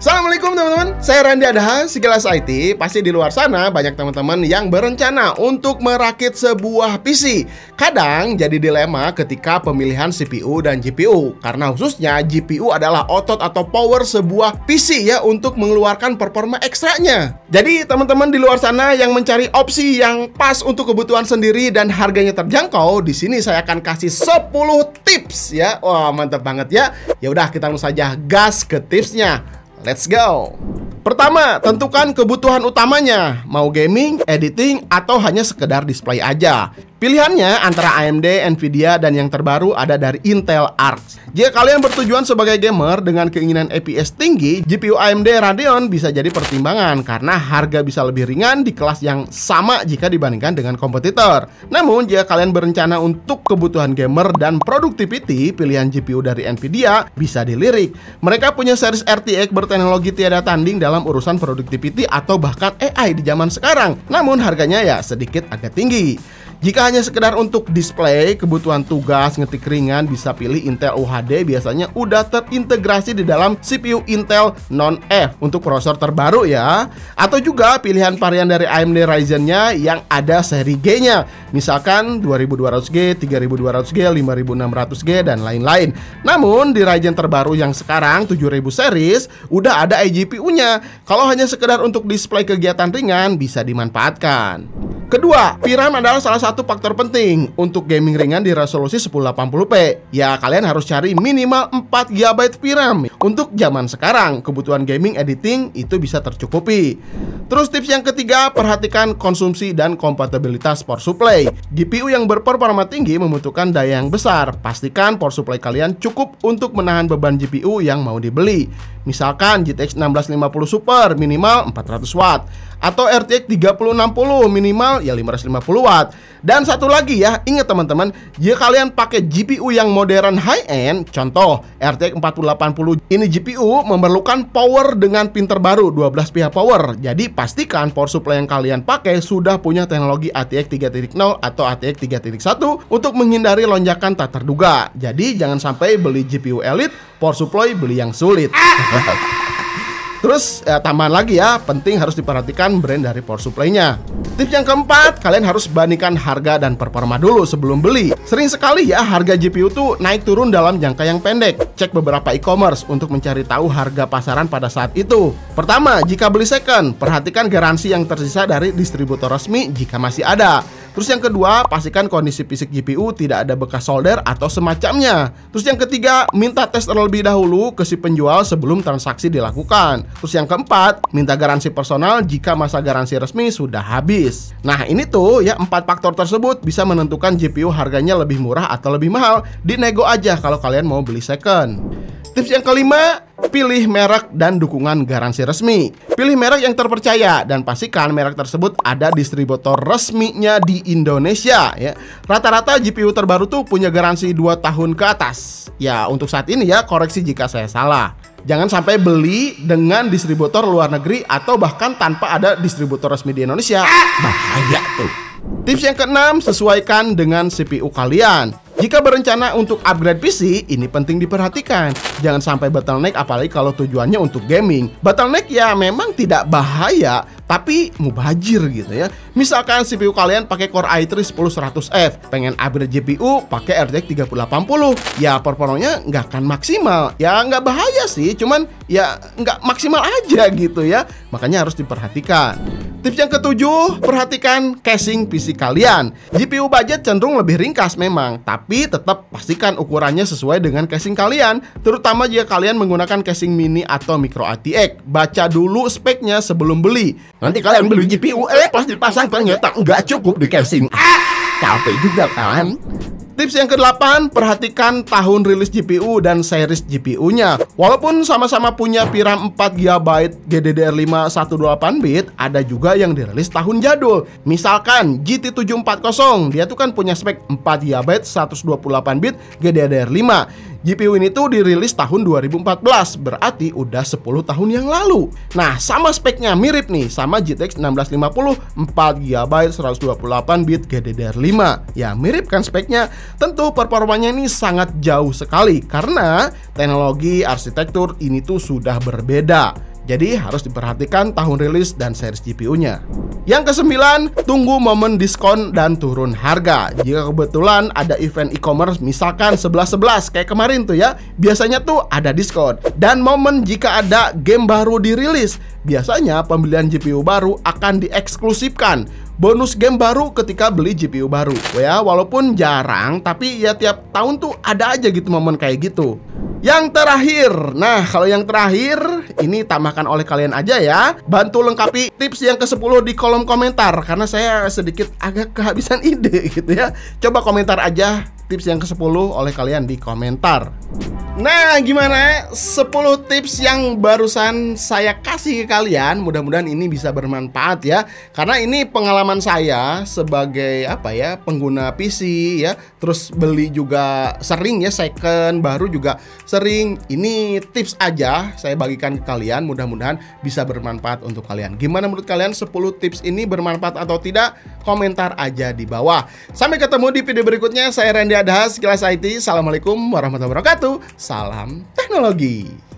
Assalamualaikum teman-teman, saya Randy Adaha, Sekilas IT. Pasti di luar sana banyak teman-teman yang berencana untuk merakit sebuah PC. Kadang jadi dilema ketika pemilihan CPU dan GPU, karena khususnya GPU adalah otot atau power sebuah PC ya untuk mengeluarkan performa ekstranya. Jadi teman-teman di luar sana yang mencari opsi yang pas untuk kebutuhan sendiri dan harganya terjangkau, di sini saya akan kasih 10 tips ya. Wah, mantap banget ya. Ya udah, kita langsung saja gas ke tipsnya. Let's go. Pertama, tentukan kebutuhan utamanya. Mau gaming, editing, atau hanya sekedar display aja. Pilihannya antara AMD, Nvidia, dan yang terbaru ada dari Intel Arc. Jika kalian bertujuan sebagai gamer dengan keinginan FPS tinggi, GPU AMD Radeon bisa jadi pertimbangan karena harga bisa lebih ringan di kelas yang sama jika dibandingkan dengan kompetitor. Namun, jika kalian berencana untuk kebutuhan gamer dan productivity, pilihan GPU dari Nvidia bisa dilirik. Mereka punya series RTX berteknologi tiada tanding dalam urusan productivity atau bahkan AI di zaman sekarang. Namun, harganya ya sedikit agak tinggi. Jika hanya sekedar untuk display, kebutuhan tugas, ngetik ringan, bisa pilih Intel UHD, biasanya udah terintegrasi di dalam CPU Intel Non-F untuk prosesor terbaru ya. Atau juga pilihan varian dari AMD Ryzen-nya yang ada seri G-nya, misalkan 2200G, 3200G, 5600G, dan lain-lain. Namun di Ryzen terbaru yang sekarang 7000 series, udah ada iGPU-nya. Kalau hanya sekedar untuk display kegiatan ringan, bisa dimanfaatkan. Kedua, VRAM adalah salah satu faktor penting untuk gaming ringan di resolusi 1080p. Ya, kalian harus cari minimal 4 GB VRAM. Untuk zaman sekarang, kebutuhan gaming editing itu bisa tercukupi. Terus tips yang ketiga, perhatikan konsumsi dan kompatibilitas power supply. GPU yang berperforma tinggi membutuhkan daya yang besar. Pastikan power supply kalian cukup untuk menahan beban GPU yang mau dibeli. Misalkan GTX 1650 Super minimal 400 watt atau RTX 3060 minimal ya 550 watt. Dan satu lagi ya, ingat teman-teman, jika kalian pakai GPU yang modern high-end, contoh RTX 4080, ini GPU memerlukan power dengan pin terbaru 12 pihak power. Jadi pastikan power supply yang kalian pakai sudah punya teknologi ATX 3.0 atau ATX 3.1 untuk menghindari lonjakan tak terduga. Jadi jangan sampai beli GPU elite, power supply beli yang sulit. Terus tambahan lagi ya, penting harus diperhatikan brand dari power supply-nya. Tips yang keempat, kalian harus bandingkan harga dan performa dulu sebelum beli. Sering sekali ya harga GPU tuh naik turun dalam jangka yang pendek. Cek beberapa e-commerce untuk mencari tahu harga pasaran pada saat itu. Pertama, jika beli second, perhatikan garansi yang tersisa dari distributor resmi jika masih ada. Terus yang kedua, pastikan kondisi fisik GPU tidak ada bekas solder atau semacamnya. Terus yang ketiga, minta tes terlebih dahulu ke si penjual sebelum transaksi dilakukan. Terus yang keempat, minta garansi personal jika masa garansi resmi sudah habis. Nah ini tuh ya, 4 faktor tersebut bisa menentukan GPU harganya lebih murah atau lebih mahal. Dinego aja kalau kalian mau beli second. Tips yang kelima, pilih merek dan dukungan garansi resmi. Pilih merek yang terpercaya dan pastikan merek tersebut ada distributor resminya di Indonesia ya. Rata-rata GPU terbaru tuh punya garansi 2 tahun ke atas. Ya, untuk saat ini ya, koreksi jika saya salah. Jangan sampai beli dengan distributor luar negeri atau bahkan tanpa ada distributor resmi di Indonesia. Bahaya tuh. Tips yang keenam, sesuaikan dengan CPU kalian. Jika berencana untuk upgrade PC, ini penting diperhatikan. Jangan sampai bottleneck, apalagi kalau tujuannya untuk gaming. Bottleneck ya memang tidak bahaya, tapi mubazir gitu ya. Misalkan CPU kalian pakai Core i3 10100F, pengen upgrade GPU pakai RTX 3080, ya performanya nggak akan maksimal. Ya nggak bahaya sih, cuman ya nggak maksimal aja gitu ya. Makanya harus diperhatikan. Tips yang ketujuh, perhatikan casing PC kalian. GPU budget cenderung lebih ringkas memang, tapi tetap pastikan ukurannya sesuai dengan casing kalian, terutama jika kalian menggunakan casing mini atau micro ATX. Baca dulu speknya sebelum beli. Nanti kalian beli GPU, pas dipasang ternyata nggak cukup di casing. Capek juga kan? Tips yang ke-8, perhatikan tahun rilis GPU dan series GPU-nya. Walaupun sama-sama punya VRAM 4 GB GDDR5 128-bit, ada juga yang dirilis tahun jadul. Misalkan GT740, dia tuh kan punya spek 4 GB 128-bit GDDR5. GPU ini tuh dirilis tahun 2014, berarti udah 10 tahun yang lalu. Nah, sama speknya mirip nih sama GTX 1650 4GB 128-bit GDDR5. Ya, mirip kan speknya? Tentu performanya ini sangat jauh sekali karena teknologi arsitektur ini tuh sudah berbeda. Jadi harus diperhatikan tahun rilis dan series GPU-nya. Yang kesembilan, tunggu momen diskon dan turun harga. Jika kebetulan ada event e-commerce misalkan 11.11 kayak kemarin tuh ya, biasanya tuh ada diskon. Dan momen jika ada game baru dirilis, biasanya pembelian GPU baru akan dieksklusifkan. Bonus game baru ketika beli GPU baru. Ya, walaupun jarang, tapi ya tiap tahun tuh ada aja gitu momen kayak gitu. Yang terakhir, nah kalau yang terakhir ini tambahkan oleh kalian aja ya. Bantu lengkapi tips yang ke-10 di kolom komentar karena saya sedikit agak kehabisan ide gitu ya. Coba komentar aja tips yang ke-10 oleh kalian di komentar. Nah, gimana 10 tips yang barusan saya kasih ke kalian? Mudah-mudahan ini bisa bermanfaat ya. Karena ini pengalaman saya sebagai pengguna PC ya. Terus beli juga sering ya, second baru juga sering. Ini tips aja saya bagikan ke kalian, mudah-mudahan bisa bermanfaat untuk kalian. Gimana menurut kalian 10 tips ini bermanfaat atau tidak? Komentar aja di bawah. Sampai ketemu di video berikutnya. Saya Randy Adha, Sekilas IT. Assalamualaikum warahmatullahi wabarakatuh. Salam teknologi.